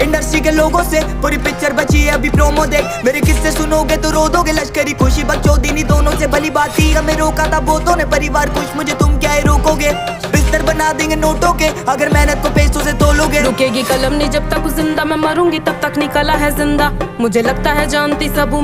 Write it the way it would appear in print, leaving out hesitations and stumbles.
Industry के लोगों से पूरी पिक्चर बची है अभी प्रोमो देख। मेरे किस्से सुनोगे तो रो दोगे, लश्करी खुशी बकचोदी दोनों से भली बात थी। हमें रोका था बहुतों ने, परिवार खुश मुझे तुम क्या ही रोकोगे। बिस्तर बना देंगे नोटों के अगर मेहनत को पैसों से तोलोगे। रुकेगी कलम नहीं जब तक जिंदा, मैं मरूंगी तब तक नहीं कला है जिंदा। मुझे लगता है जानती सब